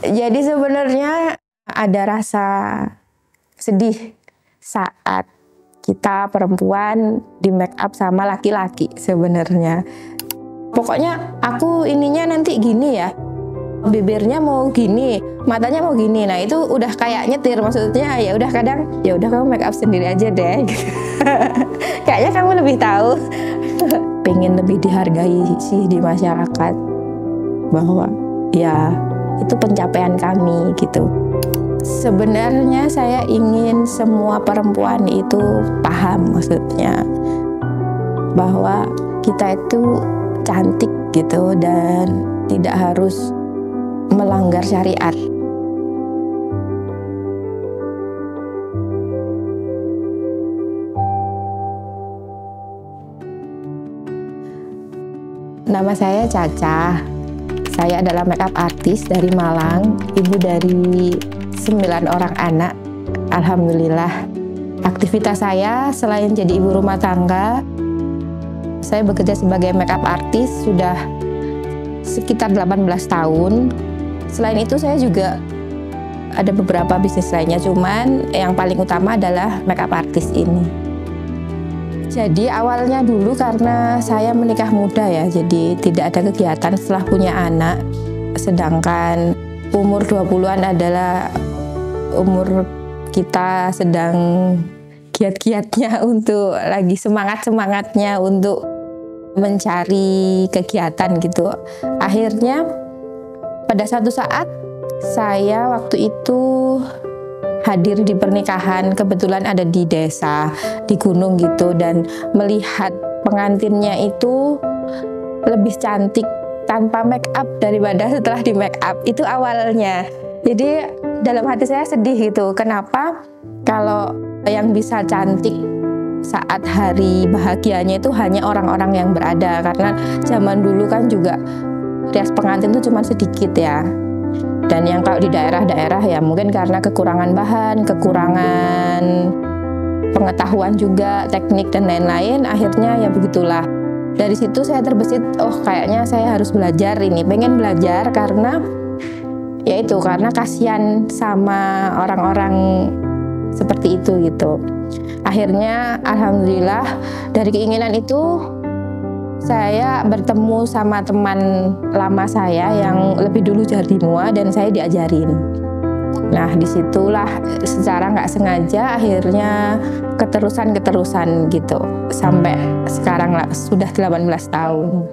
Jadi sebenarnya ada rasa sedih saat kita perempuan di make up sama laki-laki sebenarnya. Pokoknya aku ininya nanti gini ya, bibirnya mau gini, matanya mau gini. Nah itu udah kayak nyetir, maksudnya ya udah kadang ya udah kamu make up sendiri aja deh. Kayaknya kamu lebih tahu. Pengen lebih dihargai sih di masyarakat, bahwa ya itu pencapaian kami gitu. Sebenarnya saya ingin semua perempuan itu paham, maksudnya bahwa kita itu cantik gitu dan tidak harus melanggar syariat. Nama saya Caca. Saya adalah makeup artist dari Malang, ibu dari 9 orang anak. Alhamdulillah. Aktivitas saya selain jadi ibu rumah tangga, saya bekerja sebagai makeup artist sudah sekitar 18 tahun. Selain itu saya juga ada beberapa bisnis lainnya, cuman yang paling utama adalah makeup artist ini. Jadi awalnya dulu karena saya menikah muda ya, jadi tidak ada kegiatan setelah punya anak. Sedangkan umur 20-an adalah umur kita sedang giat-giatnya untuk lagi semangat-semangatnya untuk mencari kegiatan gitu. Akhirnya pada satu saat saya waktu itu hadir di pernikahan, kebetulan ada di desa, di gunung gitu, dan melihat pengantinnya itu lebih cantik tanpa make up daripada setelah di make up. Itu awalnya. Jadi dalam hati saya sedih gitu. Kenapa kalau yang bisa cantik saat hari bahagianya itu hanya orang-orang yang berada, karena zaman dulu kan juga rias pengantin itu cuma sedikit ya. Dan yang kalau di daerah-daerah ya mungkin karena kekurangan bahan, kekurangan pengetahuan juga, teknik dan lain-lain, akhirnya ya begitulah. Dari situ saya terbesit, oh kayaknya saya harus belajar ini, pengen belajar karena ya itu, karena kasihan sama orang-orang seperti itu gitu. Akhirnya alhamdulillah dari keinginan itu saya bertemu sama teman lama saya yang lebih dulu jadi mua dan saya diajarin. Nah disitulah secara nggak sengaja akhirnya keterusan gitu sampai sekarang lah, sudah 18 tahun.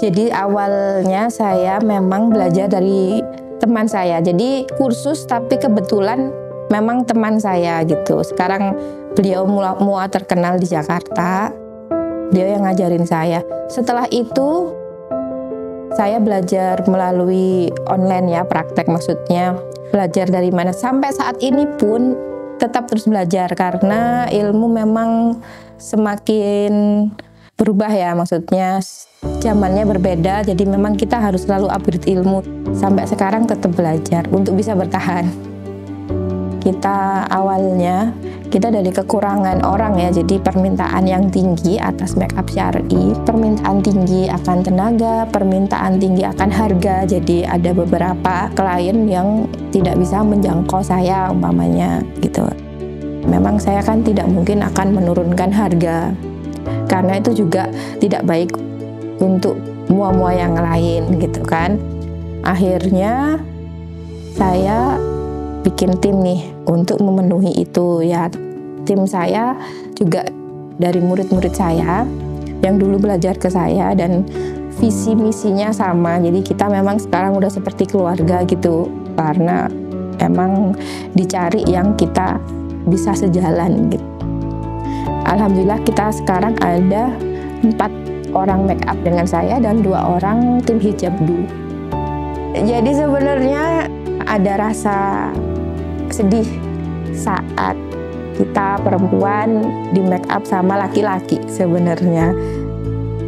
Jadi awalnya saya memang belajar dari teman saya. Jadi kursus tapi kebetulan memang teman saya gitu. Sekarang beliau mua terkenal di Jakarta. Dia yang ngajarin saya. Setelah itu saya belajar melalui online ya, praktek maksudnya. Belajar dari mana, sampai saat ini pun tetap terus belajar karena ilmu memang semakin berubah ya, maksudnya zamannya berbeda, jadi memang kita harus selalu upgrade ilmu. Sampai sekarang tetap belajar untuk bisa bertahan. Kita awalnya kita dari kekurangan orang ya, jadi permintaan yang tinggi atas make up syar'i, permintaan tinggi akan tenaga, permintaan tinggi akan harga. Jadi ada beberapa klien yang tidak bisa menjangkau saya umpamanya gitu. Memang saya kan tidak mungkin akan menurunkan harga karena itu juga tidak baik untuk mua-mua yang lain gitu kan. Akhirnya saya bikin tim nih untuk memenuhi itu ya. Tim saya juga dari murid-murid saya yang dulu belajar ke saya dan visi misinya sama. Jadi kita memang sekarang udah seperti keluarga gitu, karena emang dicari yang kita bisa sejalan gitu. Alhamdulillah kita sekarang ada 4 orang make up dengan saya dan 2 orang tim hijab dulu. Jadi sebenarnya ada rasa sedih saat kita perempuan di make up sama laki-laki sebenarnya.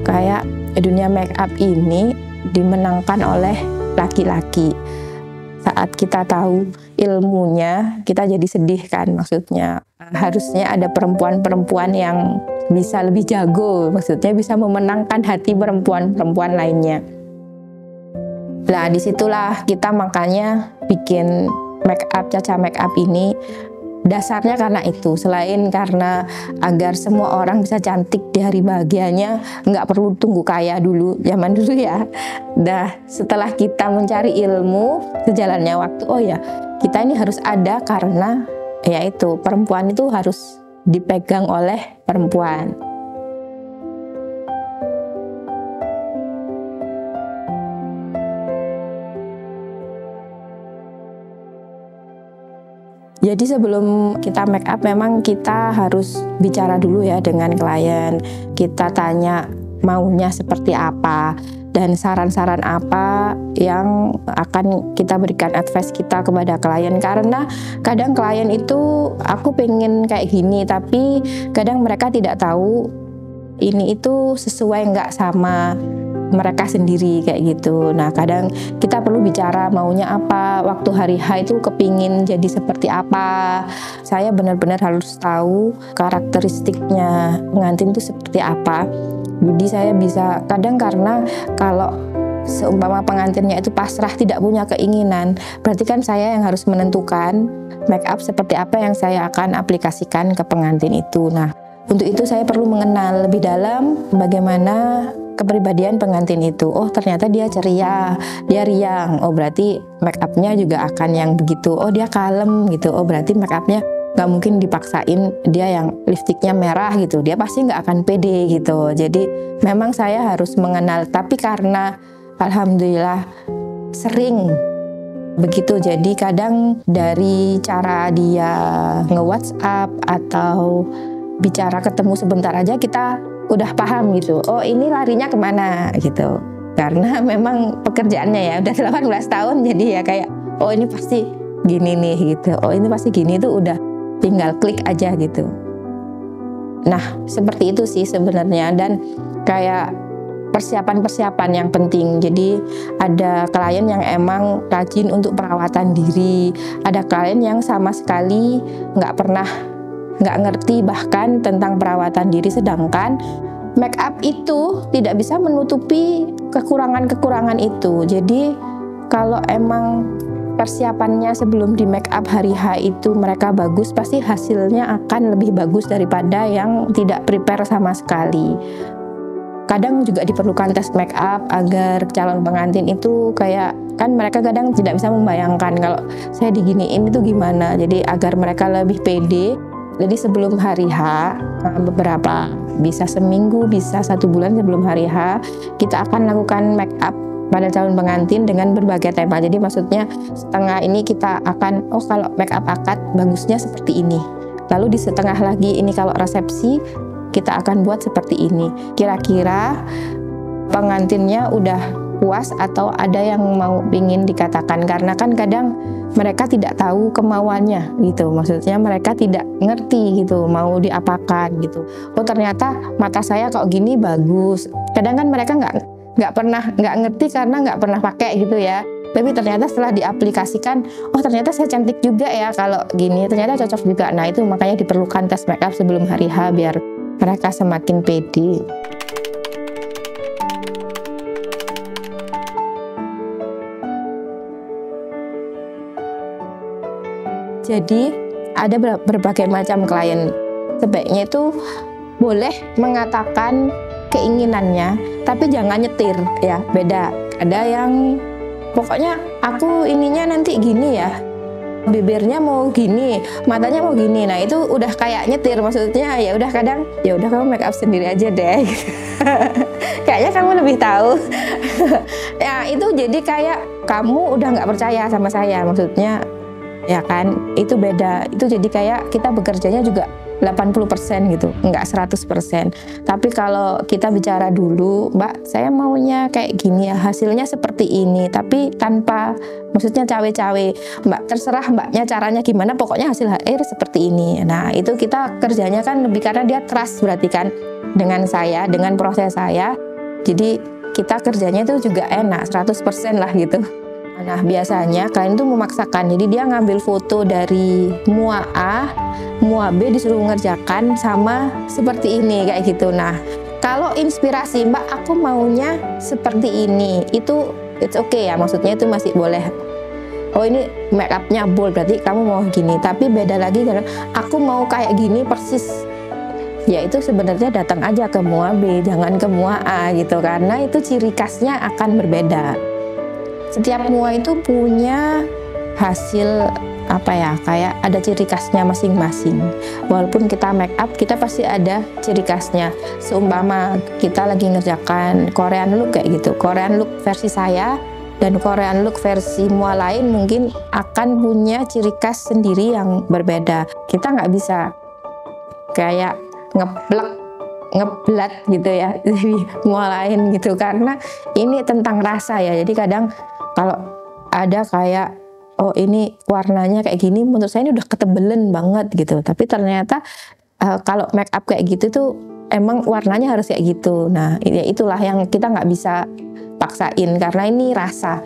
Kayak dunia make up ini dimenangkan oleh laki-laki. Saat kita tahu ilmunya, kita jadi sedih kan, maksudnya. Harusnya ada perempuan-perempuan yang bisa lebih jago, maksudnya bisa memenangkan hati perempuan-perempuan lainnya. Nah, disitulah kita makanya bikin Caca Make Up ini. Dasarnya karena itu, selain karena agar semua orang bisa cantik di hari bahagianya, nggak perlu tunggu kaya dulu, zaman dulu ya. Nah, setelah kita mencari ilmu, sejalannya waktu, oh ya, kita ini harus ada karena yaitu perempuan itu harus dipegang oleh perempuan. Jadi sebelum kita make up memang kita harus bicara dulu ya dengan klien. Kita tanya maunya seperti apa dan saran-saran apa yang akan kita berikan advice kita kepada klien. Karena kadang klien itu aku pengen kayak gini tapi kadang mereka tidak tahu ini itu sesuai nggak sama mereka sendiri kayak gitu. Nah kadang kita perlu bicara maunya apa, waktu hari H itu kepingin jadi seperti apa. Saya benar-benar harus tahu karakteristiknya pengantin itu seperti apa. Jadi saya bisa kadang karena kalau seumpama pengantinnya itu pasrah tidak punya keinginan, berarti kan saya yang harus menentukan make up seperti apa yang saya akan aplikasikan ke pengantin itu. Nah untuk itu saya perlu mengenal lebih dalam bagaimana kepribadian pengantin itu. Oh ternyata dia ceria, dia riang. Oh berarti make upnya juga akan yang begitu. Oh dia kalem gitu. Oh berarti make upnya nggak mungkin dipaksain dia yang lipstiknya merah gitu. Dia pasti nggak akan pede gitu. Jadi memang saya harus mengenal. Tapi karena alhamdulillah sering begitu. Jadi kadang dari cara dia nge-WhatsApp atau bicara ketemu sebentar aja kita udah paham gitu. Oh ini larinya kemana gitu. Karena memang pekerjaannya ya udah 18 tahun jadi ya kayak oh ini pasti gini nih gitu. Oh ini pasti gini tuh udah tinggal klik aja gitu. Nah seperti itu sih sebenarnya dan kayak persiapan-persiapan yang penting. Jadi ada klien yang emang rajin untuk perawatan diri. Ada klien yang sama sekali nggak ngerti bahkan tentang perawatan diri, sedangkan make up itu tidak bisa menutupi kekurangan-kekurangan itu. Jadi kalau emang persiapannya sebelum di make up hari H itu mereka bagus, pasti hasilnya akan lebih bagus daripada yang tidak prepare sama sekali. Kadang juga diperlukan tes make up agar calon pengantin itu kayak kan mereka kadang tidak bisa membayangkan kalau saya diginiin itu gimana. Jadi agar mereka lebih pede. Jadi sebelum hari H, beberapa bisa seminggu, bisa 1 bulan sebelum hari H, kita akan lakukan make up pada calon pengantin dengan berbagai tema. Jadi maksudnya setengah ini kita akan, oh kalau make up akad bagusnya seperti ini. Lalu di setengah lagi ini kalau resepsi, kita akan buat seperti ini. Kira-kira pengantinnya udah puas atau ada yang mau ingin dikatakan, karena kan kadang mereka tidak tahu kemauannya gitu, maksudnya mereka tidak ngerti gitu mau diapakan gitu. Oh ternyata mata saya kok gini bagus, kadang kan mereka nggak ngerti karena nggak pernah pakai gitu ya. Tapi ternyata setelah diaplikasikan, oh ternyata saya cantik juga ya kalau gini, ternyata cocok juga. Nah itu makanya diperlukan tes make up sebelum hari H biar mereka semakin pede. Jadi ada berbagai macam klien. Sebaiknya itu boleh mengatakan keinginannya, tapi jangan nyetir ya, beda. Ada yang pokoknya aku ininya nanti gini ya, bibirnya mau gini, matanya mau gini. Nah itu udah kayak nyetir, maksudnya ya udah kadang ya udah kamu make up sendiri aja deh. Kayaknya kamu lebih tahu. Ya itu jadi kayak kamu udah nggak percaya sama saya, maksudnya ya kan, itu beda. Itu jadi kayak kita bekerjanya juga 80% gitu, enggak 100%. Tapi kalau kita bicara dulu, Mbak, saya maunya kayak gini ya, hasilnya seperti ini, tapi tanpa, maksudnya cawe-cawe, Mbak, terserah Mbaknya caranya gimana, pokoknya hasil akhir seperti ini. Nah, itu kita kerjanya kan lebih karena dia trust berarti kan dengan saya, dengan proses saya. Jadi kita kerjanya itu juga enak, 100% lah gitu. Nah biasanya klien itu memaksakan, jadi dia ngambil foto dari mua A, mua B disuruh mengerjakan sama seperti ini kayak gitu. Nah kalau inspirasi, Mbak aku maunya seperti ini, itu it's okay ya, maksudnya itu masih boleh. Oh ini make upnya bold, berarti kamu mau gini. Tapi beda lagi karena aku mau kayak gini persis, ya itu sebenarnya datang aja ke mua B, jangan ke mua A gitu, karena itu ciri khasnya akan berbeda. Setiap mua itu punya hasil apa ya, kayak ada ciri khasnya masing-masing. Walaupun kita make up, kita pasti ada ciri khasnya. Seumpama kita lagi ngerjakan Korean look kayak gitu, Korean look versi saya dan Korean look versi mua lain mungkin akan punya ciri khas sendiri yang berbeda. Kita nggak bisa kayak ngeblat gitu ya dari mua lain gitu, karena ini tentang rasa ya. Jadi kadang kalau ada kayak oh ini warnanya kayak gini, menurut saya ini udah ketebelan banget gitu, tapi ternyata kalau make up kayak gitu tuh emang warnanya harus kayak gitu. Nah ya itulah yang kita nggak bisa paksain karena ini rasa.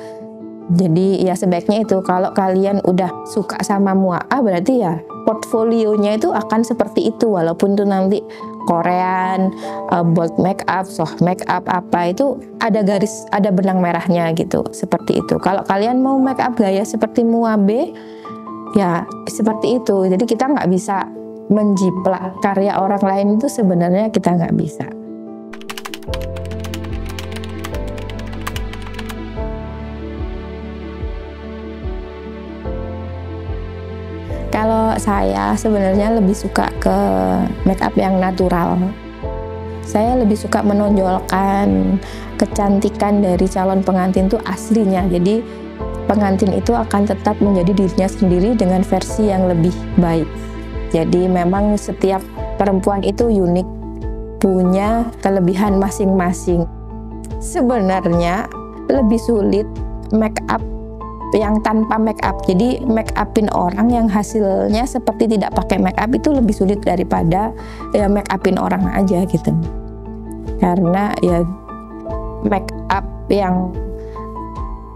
Jadi ya sebaiknya itu kalau kalian udah suka sama mua A, berarti ya portfolionya itu akan seperti itu, walaupun itu nanti Korean, bold make up, soft make up apa itu ada garis, ada benang merahnya gitu, seperti itu. Kalau kalian mau make up gaya seperti mua B, ya seperti itu. Jadi kita nggak bisa menjiplak karya orang lain, itu sebenarnya kita nggak bisa. Kalau saya sebenarnya lebih suka ke make up yang natural. Saya lebih suka menonjolkan kecantikan dari calon pengantin itu aslinya. Jadi pengantin itu akan tetap menjadi dirinya sendiri dengan versi yang lebih baik. Jadi memang setiap perempuan itu unik, punya kelebihan masing-masing. Sebenarnya lebih sulit make up yang tanpa make up. Jadi make upin orang yang hasilnya seperti tidak pakai make up itu lebih sulit daripada ya make upin orang aja gitu. Karena ya make up yang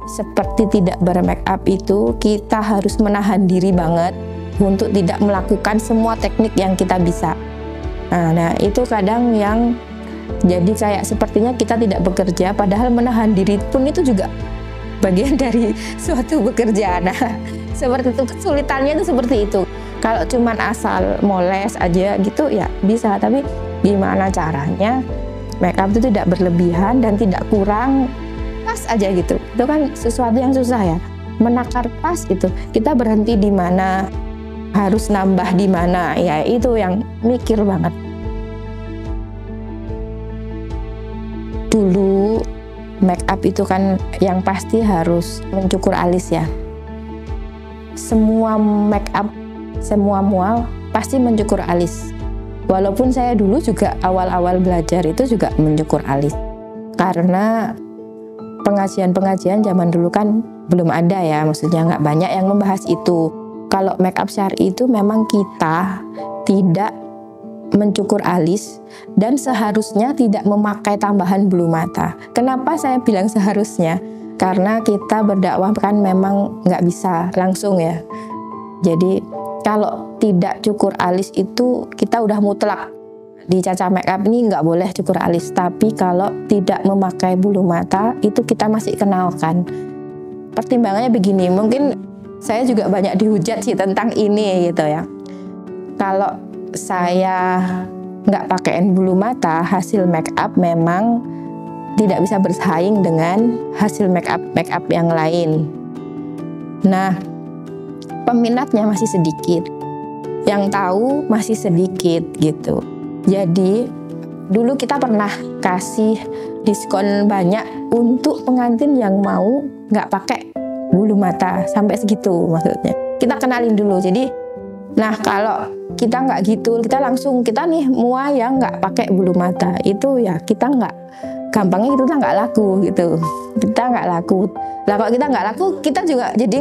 seperti tidak bermake up itu kita harus menahan diri banget untuk tidak melakukan semua teknik yang kita bisa. Nah itu kadang yang jadi kayak sepertinya kita tidak bekerja, padahal menahan diri pun itu juga bagian dari suatu bekerja. Nah, seperti itu, kesulitannya itu seperti itu. Kalau cuman asal moles aja gitu ya bisa, tapi gimana caranya make up itu tidak berlebihan dan tidak kurang, pas aja gitu. Itu kan sesuatu yang susah ya. Menakar pas itu. Kita berhenti di mana, harus nambah di mana. Ya itu yang mikir banget. Dulu make up itu kan yang pasti harus mencukur alis ya. Semua make up, semua mua pasti mencukur alis. Walaupun saya dulu juga awal-awal belajar itu juga mencukur alis. Karena pengajian-pengajian zaman dulu kan belum ada ya, maksudnya nggak banyak yang membahas itu. Kalau make up syar'i itu memang kita tidak mencukur alis dan seharusnya tidak memakai tambahan bulu mata. Kenapa saya bilang seharusnya? Karena kita berdakwah kan memang nggak bisa langsung ya. Jadi kalau tidak cukur alis itu kita udah mutlak. Di Caca Makeup ini nggak boleh cukur alis. Tapi kalau tidak memakai bulu mata itu kita masih kenalkan. Pertimbangannya begini, mungkin saya juga banyak dihujat sih tentang ini gitu ya. Kalau saya nggak pakein bulu mata, hasil make up memang tidak bisa bersaing dengan hasil make up yang lain. Nah, peminatnya masih sedikit, yang tahu masih sedikit gitu. Jadi dulu kita pernah kasih diskon banyak untuk pengantin yang mau nggak pakai bulu mata, sampai segitu maksudnya. Kita kenalin dulu. Jadi nah kalau kita nggak gitu, kita nih mua yang nggak pakai bulu mata itu ya kita nggak, gampangnya kita nggak laku gitu, kita nggak laku. Lah kalau kita nggak laku, kita juga jadi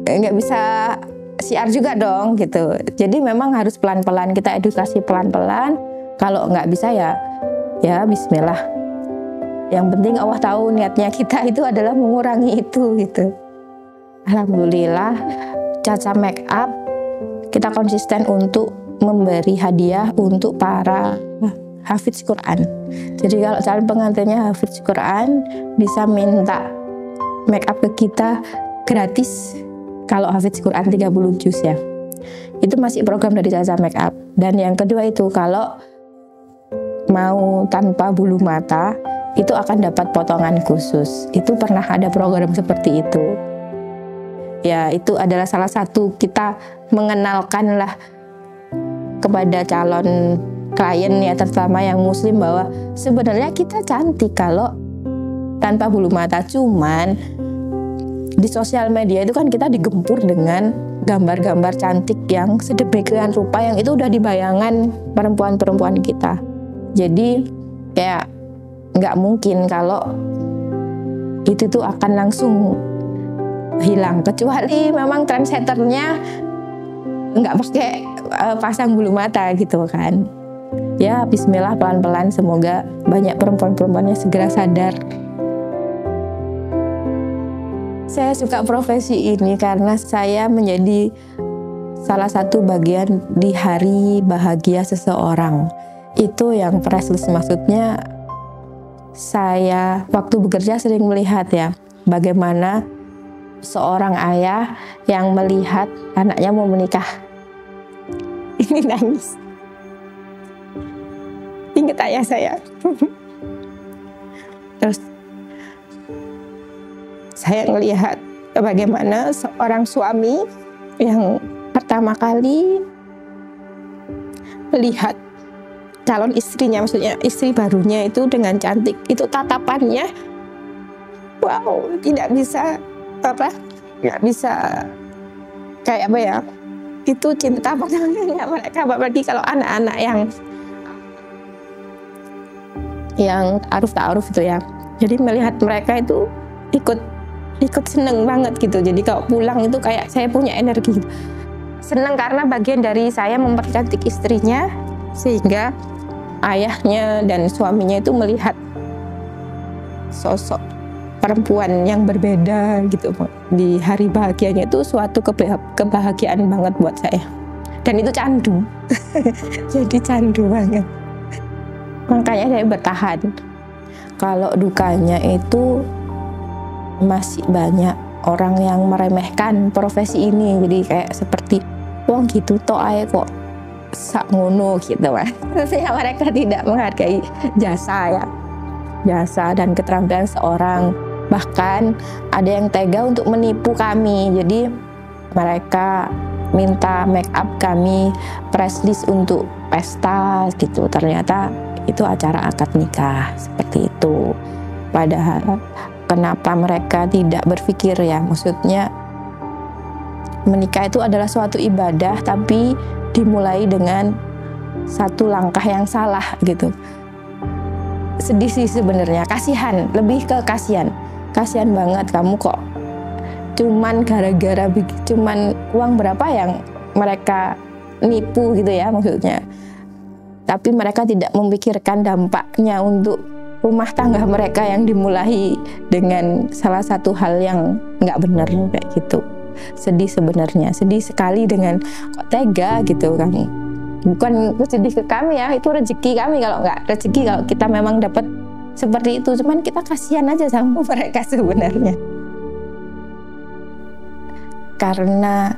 nggak bisa siar juga dong gitu. Jadi memang harus pelan-pelan, kita edukasi pelan-pelan. Kalau nggak bisa ya Bismillah. Yang penting Allah tahu niatnya kita itu adalah mengurangi itu gitu. Alhamdulillah Caca Makeup kita konsisten untuk memberi hadiah untuk para hafidz Quran. Jadi kalau calon pengantinnya hafidz Quran bisa minta make up ke kita gratis kalau hafidz Quran 30 juz ya. Itu masih program dari Zaza Make Up. Dan yang kedua itu kalau mau tanpa bulu mata itu akan dapat potongan khusus. Itu pernah ada program seperti itu. Ya, itu adalah salah satu kita mengenalkan lah kepada calon klien ya, terutama yang muslim, bahwa sebenarnya kita cantik kalau tanpa bulu mata. Cuman di sosial media itu kan kita digempur dengan gambar-gambar cantik yang sedemikian rupa yang itu udah dibayangan perempuan-perempuan kita. Jadi kayak nggak mungkin kalau itu tuh akan langsung hilang, kecuali memang trendsetternya nggak pakai pasang bulu mata gitu kan. Ya bismillah, pelan-pelan, semoga banyak perempuan-perempuannya segera sadar. Saya suka profesi ini karena saya menjadi salah satu bagian di hari bahagia seseorang. Itu yang priceless, maksudnya saya waktu bekerja sering melihat ya bagaimana seorang ayah yang melihat anaknya mau menikah. Ini nangis. Ingat ayah saya. Terus saya melihat bagaimana seorang suami yang pertama kali melihat calon istrinya, maksudnya istri barunya itu dengan cantik, itu tatapannya wow, tidak bisa nggak bisa kayak apa ya, itu cinta pandangannya mereka, apalagi kalau anak-anak yang ta'aruf itu ya. Jadi melihat mereka itu ikut seneng banget gitu. Jadi kalau pulang itu kayak saya punya energi gitu. Seneng karena bagian dari saya mempercantik istrinya, sehingga ayahnya dan suaminya itu melihat sosok perempuan yang berbeda gitu. Di hari bahagianya itu suatu kebahagiaan banget buat saya. Dan itu candu. Jadi candu banget. Makanya saya bertahan. Kalau dukanya itu masih banyak orang yang meremehkan profesi ini. Jadi kayak seperti wong gitu tok ae kok sak ngono gitu kan. Sehingga mereka tidak menghargai jasa dan keterampilan seorang. Bahkan ada yang tega untuk menipu kami. Jadi mereka minta make up kami press list untuk pesta gitu. Ternyata itu acara akad nikah seperti itu. Padahal kenapa mereka tidak berpikir ya, maksudnya menikah itu adalah suatu ibadah, tapi dimulai dengan satu langkah yang salah gitu. Sedih sih sebenarnya, kasihan, lebih ke kasihan banget kamu kok cuman gara-gara cuman uang berapa yang mereka nipu gitu ya, maksudnya. Tapi mereka tidak memikirkan dampaknya untuk rumah tangga mereka yang dimulai dengan salah satu hal yang nggak benar kayak gitu. Sedih sebenarnya, sedih sekali dengan kok tega gitu kan. Bukan sedih ke kami ya, itu rezeki kami. Kalau nggak rezeki, kalau kita memang dapat seperti itu, cuman kita kasihan aja sama mereka sebenarnya. Karena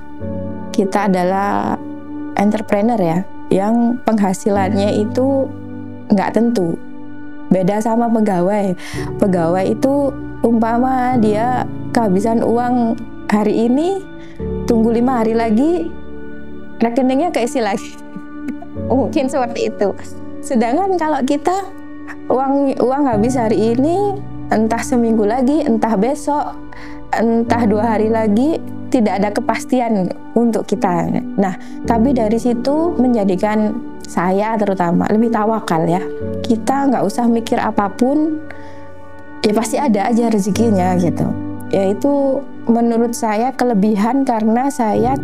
kita adalah entrepreneur ya, yang penghasilannya itu nggak tentu. Beda sama pegawai. Pegawai itu umpama dia kehabisan uang hari ini, tunggu 5 hari lagi rekeningnya keisi lagi. Mungkin seperti itu. Sedangkan kalau kita uang habis hari ini, entah seminggu lagi, entah besok, entah 2 hari lagi, tidak ada kepastian untuk kita. Nah, tapi dari situ menjadikan saya terutama lebih tawakal ya. Kita nggak usah mikir apapun, ya pasti ada aja rezekinya gitu. Yaitu menurut saya kelebihan karena saya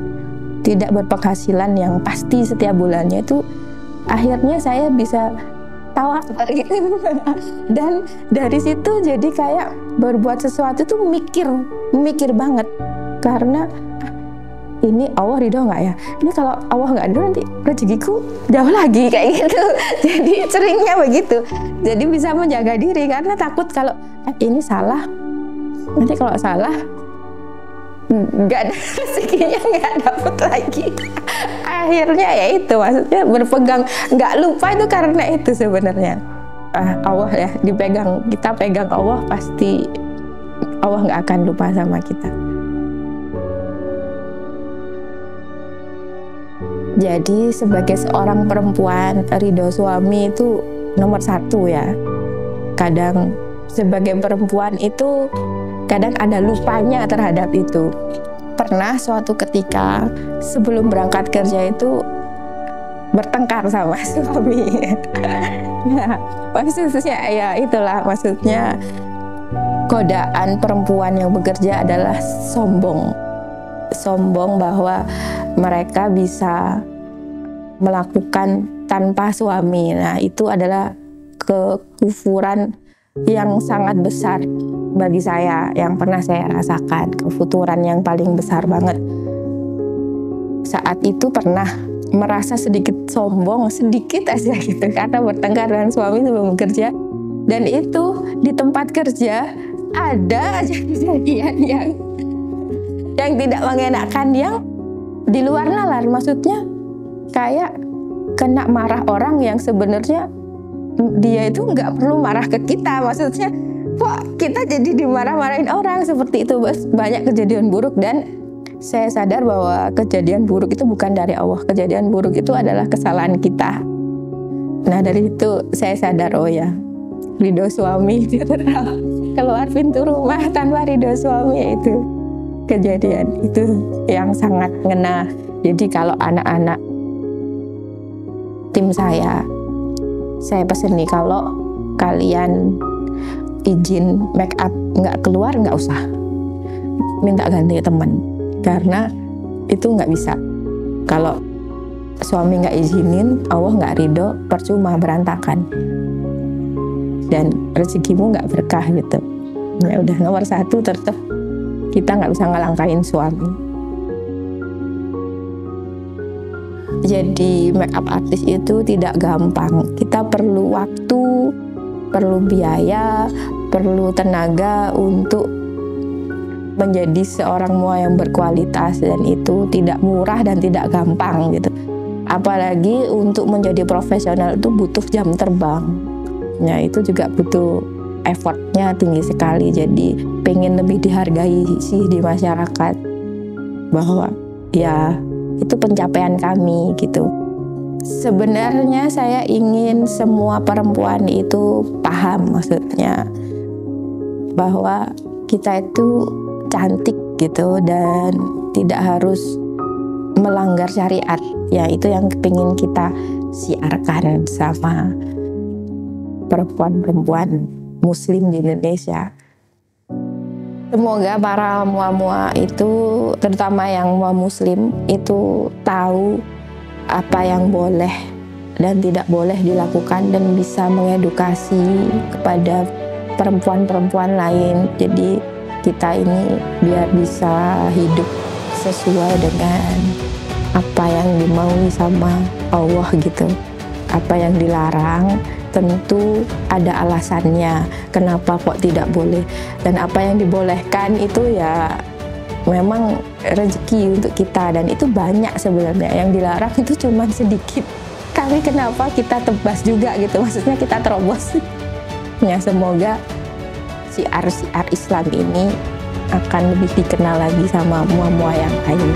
tidak berpenghasilan yang pasti setiap bulannya, itu akhirnya saya bisa tawakal gitu. Dan dari situ jadi kayak berbuat sesuatu tuh mikir banget, karena ini Allah ridho nggak ya? Ini kalau Allah nggak ridho nanti rezekiku jauh lagi kayak gitu. Jadi seringnya begitu. Jadi bisa menjaga diri karena takut kalau ini salah, nanti kalau salah nggak ada rezekinya, nggak dapet lagi. Akhirnya ya itu, maksudnya berpegang, nggak lupa itu karena itu sebenarnya. Allah ya, kita pegang Allah, pasti Allah nggak akan lupa sama kita. Jadi sebagai seorang perempuan, ridho suami itu nomor satu ya. Kadang sebagai perempuan itu kadang ada lupanya terhadap itu. Pernah suatu ketika sebelum berangkat kerja itu bertengkar sama suami. Nah, maksudnya ya itulah, maksudnya godaan perempuan yang bekerja adalah sombong bahwa mereka bisa melakukan tanpa suami. Nah, itu adalah kekufuran yang sangat besar bagi saya, yang pernah saya rasakan, kefuturan yang paling besar banget. Saat itu pernah merasa sedikit sombong, sedikit aja gitu, karena bertengkar dengan suami sebelum bekerja. Dan itu di tempat kerja ada aja kejadian yang tidak mengenakan, yang di luar nalar. Maksudnya kayak kena marah orang yang sebenarnya dia itu nggak perlu marah ke kita. Maksudnya kok kita jadi dimarah-marahin orang seperti itu. Banyak kejadian buruk, dan saya sadar bahwa kejadian buruk itu bukan dari Allah. Kejadian buruk itu adalah kesalahan kita. Nah, dari itu saya sadar, oh ya, ridho suami keluar pintu rumah tanpa ridho suami, itu kejadian itu yang sangat ngena. Jadi kalau anak-anak tim saya pesen nih, kalau kalian izin make up nggak keluar, nggak usah, minta ganti teman, karena itu nggak bisa. Kalau suami nggak izinin, Allah nggak ridho, percuma, berantakan, dan rezekimu nggak berkah gitu. Ya udah, nomor satu tetap kita nggak bisa ngelangkain suami. Jadi make up artist itu tidak gampang. Kita perlu waktu, perlu biaya, perlu tenaga untuk menjadi seorang mua yang berkualitas, dan itu tidak murah dan tidak gampang gitu. Apalagi untuk menjadi profesional itu butuh jam terbang. Ya, itu juga butuh effortnya tinggi sekali. Jadi pengen lebih dihargai sih di masyarakat, bahwa ya itu pencapaian kami gitu. Sebenarnya saya ingin semua perempuan itu paham, maksudnya bahwa kita itu cantik gitu, dan tidak harus melanggar syariat. Ya, itu yang pengen kita siarkan sama perempuan-perempuan muslim di Indonesia. Semoga para mua-mua itu, terutama yang mua muslim, itu tahu apa yang boleh dan tidak boleh dilakukan, dan bisa mengedukasi kepada perempuan-perempuan lain. Jadi kita ini biar bisa hidup sesuai dengan apa yang dimaui sama Allah gitu. Apa yang dilarang tentu ada alasannya, kenapa kok tidak boleh. Dan apa yang dibolehkan itu ya memang rezeki untuk kita, dan itu banyak sebenarnya. Yang dilarang itu cuma sedikit, tapi kenapa kita tebas juga gitu, maksudnya kita terobos. Ya, semoga siar-siar Islam ini akan lebih dikenal lagi sama mua-mua yang lain.